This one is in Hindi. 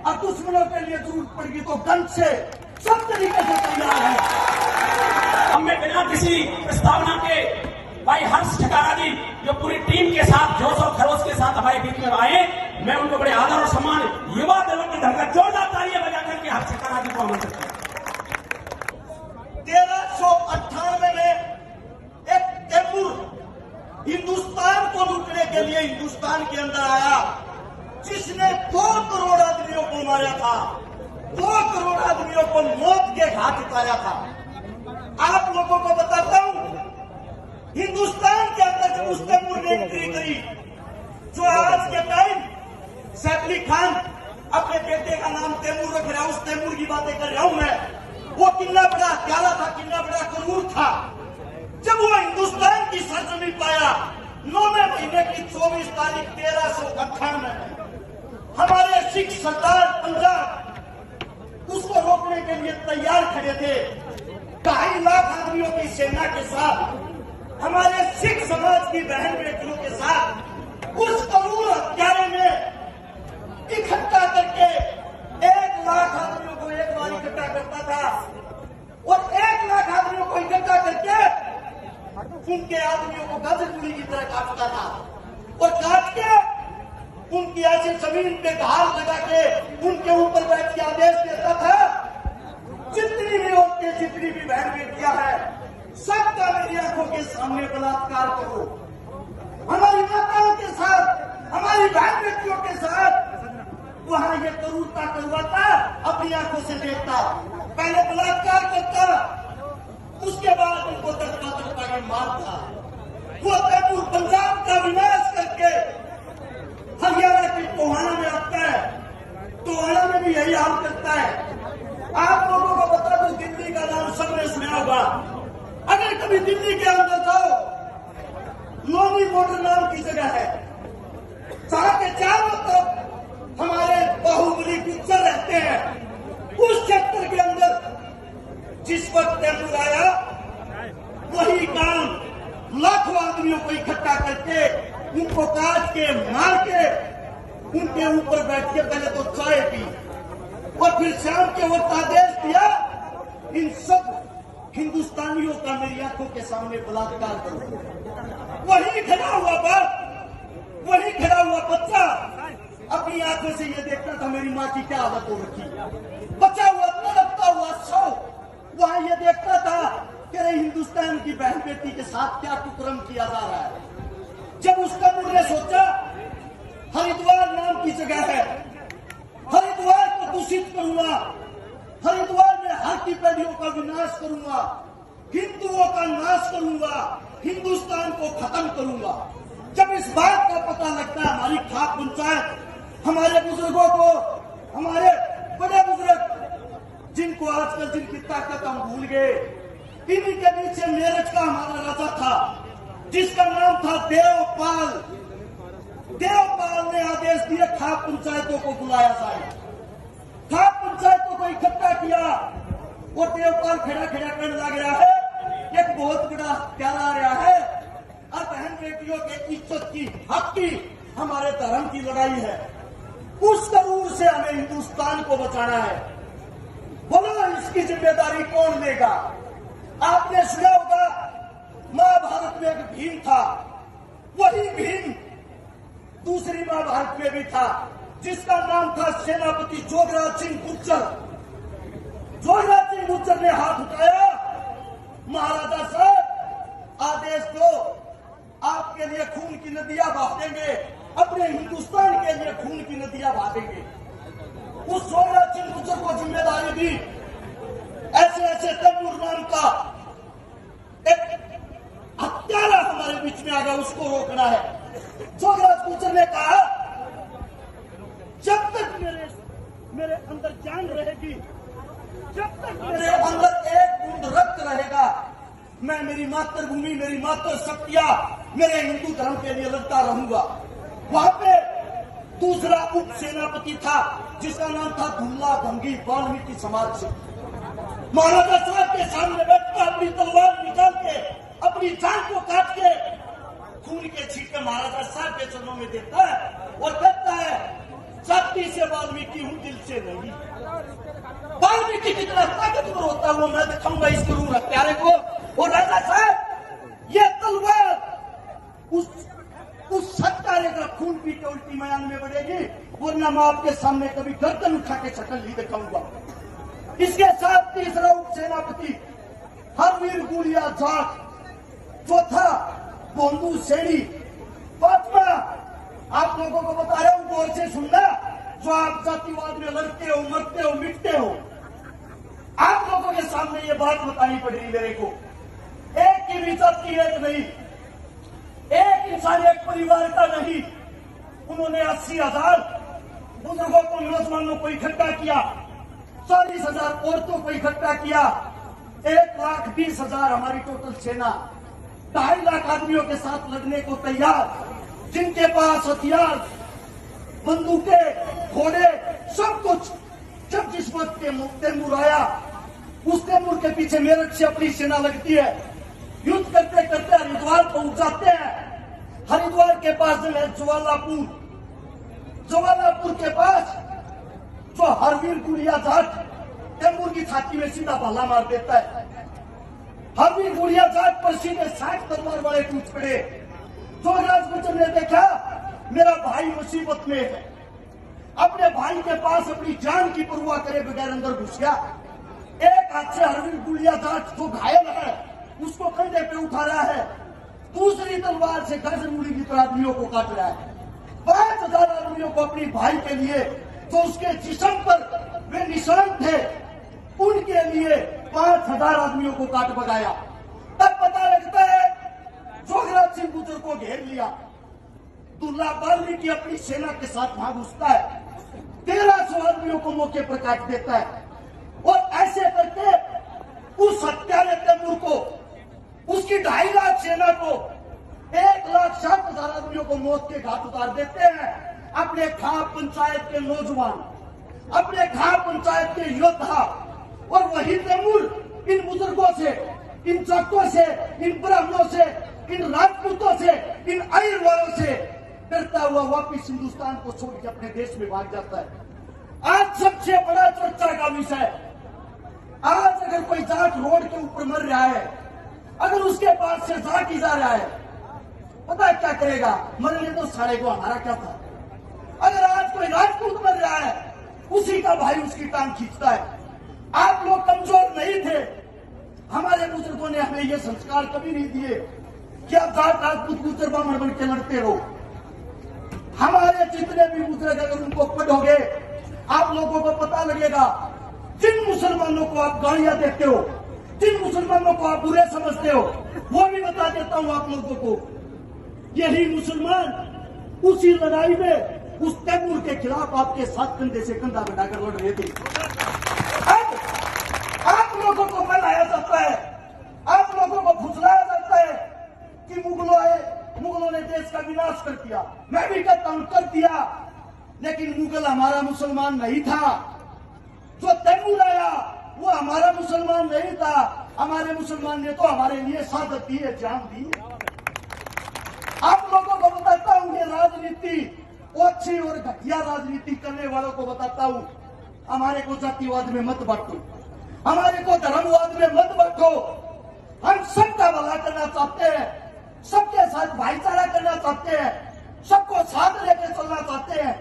और दुश्मनों के लिए जरूरत पड़ेगी तो गन से सब तरीके से तैयार है। हमें बिना किसी प्रस्तावना के भाई हर्ष ठकारा जी जो पूरी टीम के साथ जोश और खरोश के साथ हमारे बीच में आए, मैं उनको बड़े आदर और सम्मान युवा दलों की धरकर जोरदार तालियां बजा करके हर्ष ठकारा जी को आमंत्रित करता हूं। 1398 में एक तैमूर हिंदुस्तान को लूटने के लिए हिंदुस्तान के अंदर आया, जिसने 2 करोड़ आदमियों को मारा था, 2 करोड़ आदमियों को मौत के घाट उतारा था। आप लोगों को बताता हूं, हिंदुस्तान के अंदर जब उस तैमूर ने एंट्री करी, जो आज के टाइम सैफ अली खान अपने बेटे का नाम तैमूर रख रहा है, उस तैमूर की बातें कर रहा हूं मैं। वो कितना बड़ा प्यारा था, कितना बड़ा क्रूर था। जब वो हिंदुस्तान की सरजमी पाया 9वें महीने की 24 तारीख 1398 में, हमारे सिख सरदार पंजाब उसको रोकने के लिए तैयार खड़े थे। 2.5 लाख आदमियों की सेना के साथ, हमारे सिख समाज की बहन बेटियों के साथ उस करूर हत्यारे में इकट्ठा करके 1 लाख आदमियों को एक बार इकट्ठा करता था और 1 लाख आदमियों को इकट्ठा करके उनके आदमियों को गजगुड़ी की तरह काटता था और काट के उनकी ऐसी जमीन पे घाल लगा के उनके ऊपर बैठ के आदेश देता था, जितनी भी औरतें, जितनी भी बहन बेटियां हैं, सबका मेरी आंखों के सामने बलात्कार करो। हमारी माताओं के साथ, हमारी बहन बेटियों के साथ वहां ये क्रूरता करवाता, अपनी आंखों से देखता, पहले बलात्कार करता, उसके बाद उनको तड़पा के मारता। वो तैमूर पंजाब का विनाश करके हरियाणा के टोहाना में आता है, टोहाना में भी यही हाल करता है। आप लोगों को बता दो, दिल्ली का नाम सबने सुना होगा। अगर कभी दिल्ली के अंदर जाओ, लोनी बॉर्डर नाम की जगह है, जहां के चारों तरफ हमारे बाहुबली गुज्जर रहते हैं। उस क्षेत्र के अंदर जिस वक्त तैमूर आया, वही काम लाखों आदमियों को इकट्ठा करके उनको काट के मार के उनके ऊपर बैठ के पहले तो चाय पी और फिर शाम के वक्त आदेश दिया, इन सब हिंदुस्तानियों का मेरी आंखों के सामने बलात्कार करो। वही खड़ा हुआ बाप, वही खड़ा हुआ बच्चा अपनी आंखों से ये देखता था मेरी माँ की क्या हालत हो रखी। बचा हुआ तड़पता हुआ सौ वहां ये देखता था कि अरे हिंदुस्तान की बहन बेटी के साथ क्या कुकर्म किया जा रहा है। जब उस तैमूर ने सोचा, हरिद्वार नाम की जगह है, हरिद्वार को दूषित करूंगा, हरिद्वार में हर की पीढ़ियों का विनाश करूंगा, हिंदुओं का नाश करूंगा, हिंदुस्तान को खत्म करूंगा। जब इस बात का पता लगता है, हमारी खाप पंचायत हमारे बुजुर्गों को, हमारे बड़े बुजुर्ग जिनको आजकल जिनकी ताकत हम भूल गए, इन्हीं के नीचे मेरठ का हमारा राजा था जिसका नाम था देवपाल। देवपाल ने आदेश दिए खाप पंचायतों को बुलाया जाए, खाप पंचायतों को इकट्ठा किया और देवपाल खड़ा खड़ा करने लग रहा है, एक बहुत बड़ा प्यारा आ रहा है और बहन बेटियों के इज्जत की, हक की, हमारे धर्म की लड़ाई है। उस करूर से हमें हिंदुस्तान को बचाना है। बोलो इसकी जिम्मेदारी कौन लेगा? आपने सुना होगा महाभारत में एक भीम था, वही भीम दूसरी महाभारत में भी था जिसका नाम था सेनापति जोगराज सिंह गुर्जर। जोगराज सिंह गुर्जर ने हाथ उठाया, महाराजा साहब आदेश दो, आपके लिए खून की नदियां बहा देंगे, अपने हिंदुस्तान के लिए खून की नदियां बहा देंगे। उस जोगराज सिंह गुर्जर को जिम्मेदारी दी, ऐसे ऐसे तैमूर नाम का एक हत्यारा हमारे बीच में आ गया, उसको रोकना है। जोगराज गुर्जर ने कहा, जब तक मेरे अंदर जान रहेगी, जब तक मेरे अंदर एक बूंद रक्त रहेगा, मैं मेरी मातृभूमि, मेरी मातृ शक्तियां, मेरे हिंदू धर्म के लिए लड़ता रहूंगा। वहां पे दूसरा उप सेनापति था जिसका नाम था दुल्ला भंगी, वाल्मीकि समाज से। महाराजा साहब के सामने बैठता, अपनी तलवार निकाल के, अपनी जान को काट के खून के छींटे महाराजा साहब के चरणों में देता है और कहता है, शक्ति से वाल्मीकि हूं, दिल से लो, मैं दिखाऊंगा इस क्रूर हत्यारे को। और राजा साहब, ये तलवार उस हत्यारे का खून पी के उल्टी मैदान में बढ़ेगी, वरना मैं आपके सामने कभी गर्दन उठा के शक्ल नहीं दिखाऊंगा। इसके साथ तीसरा उप सेनापति हरवीर गुड़िया जाट, चौथा बोंदू सेड़ी, पांचवा आप लोगों को बता रहा हूं, गौर से सुनना, जो आप जातिवाद में लड़ते हो, मरते हो, मिटते हो, आप लोगों के सामने ये बात बतानी पड़ रही मेरे को। एक की इज्जत की एक नहीं, एक इंसान एक परिवार का नहीं। उन्होंने 80,000 बुजुर्गों को, नौजवानों को इकट्ठा किया, 40,000 औरतों को इकट्ठा किया, 1,20,000 हमारी टोटल सेना, 2.5 लाख आदमियों के साथ लड़ने को तैयार, जिनके पास हथियार, बंदूकें, घोड़े, सब कुछ। जब जिस वक्त तैमूर आया, उस तैमूर के पीछे मेरठ से अपनी सेना लगती है, युद्ध करते करते हरिद्वार पहुंच जाते हैं। हरिद्वार के पास जो है जवालापुर के पास जो हरवीर गुड़िया जाट तैमूर की छाती में सीधा भाला मार देता है। हरवीर गुड़िया जाट पर सीधे 60 तलवार वाले टूट पड़े। जोगराज गुज्जर ने देखा मेरा भाई मुसीबत में है, अपने भाई के पास अपनी जान की परवाह करे बगैर अंदर घुस गया। एक हाथ से हरवीर गुड़िया जाट जो घायल है उसको कंधे पे उठा रहा है, दूसरी तलवार से गर्दन मुड़ी की तरह आदमियों को काट रहा है। 5,000 आदमियों को अपनी भाई के लिए, जो उसके जिस्म पर वे निशान थे, उनके लिए 5,000 आदमियों को काट भगाया। तब पता लगता है जोगराज सिंह गुज्जर को घेर लिया। दुर्ला बाल्मी की अपनी सेना के साथ वहां घुसता है, 1,300 आदमियों को मौके पर काट देता है। और ऐसे करके उस हत्यारे तैमूर को, उसकी 2.5 लाख सेना को, 1,60,000 आदमियों को मौत के घाट उतार देते हैं। अपने खाप पंचायत के नौजवान, अपने खाप पंचायत के योद्धा, और वही तैमूर इन बुजुर्गों से, इन जाटों से, इन ब्राह्मणों से, इन राजपूतों से, इन अहीर वालों से डरता हुआ वापिस हिंदुस्तान को छोड़ के अपने देश में भाग जाता है। आज सबसे बड़ा चर्चा का विषय, आज अगर कोई जाट रोड के ऊपर मर रहा है, अगर उसके पास से जाट ही जा रहा है, पता है क्या करेगा? मरने तो सारे को, हमारा क्या था। अगर आज कोई राजपूत मर रहा है, उसी का भाई उसकी टांग खींचता है। आप लोग कमजोर नहीं थे, हमारे बुजुर्गों ने हमें ये संस्कार कभी नहीं दिए कि आप जाट राजपूत गुज्जर ब्राह्मण बन के लड़ते रहो। हमारे जितने भी बुजुर्ग, अगर उनको पढ़ोगे, आप लोगों को पता लगेगा, जिन मुसलमानों को आप गालियां देते हो, जिन मुसलमानों को आप बुरे समझते हो, वो भी बता देता हूं आप लोगों को, यही मुसलमान उसी लड़ाई में उस तैमूर के खिलाफ आपके साथ कंधे से कंधा बढ़ाकर लड़ रहे थे। अब आप लोगों को बनाया जाता है, आप लोगों को फुसलाया जाता है कि मुगलों आए, मुगलों ने देश का विनाश कर दिया। मैं भी कहता हूं कर दिया, लेकिन मुगल हमारा मुसलमान नहीं था। जो तैमूर आया वो हमारा मुसलमान नहीं था। हमारे मुसलमान ने तो हमारे लिए शहादत दी है, जान दी है। आप लोगों को बताता हूं ये राजनीति, ओछी और घटिया राजनीति करने वालों को बताता हूं, हमारे को जातिवाद में मत बांटो, हमारे को धर्मवाद में मत बांटो। हम सबका भला करना चाहते हैं, सबके साथ भाईचारा करना चाहते हैं, सबको साथ लेकर चलना चाहते हैं।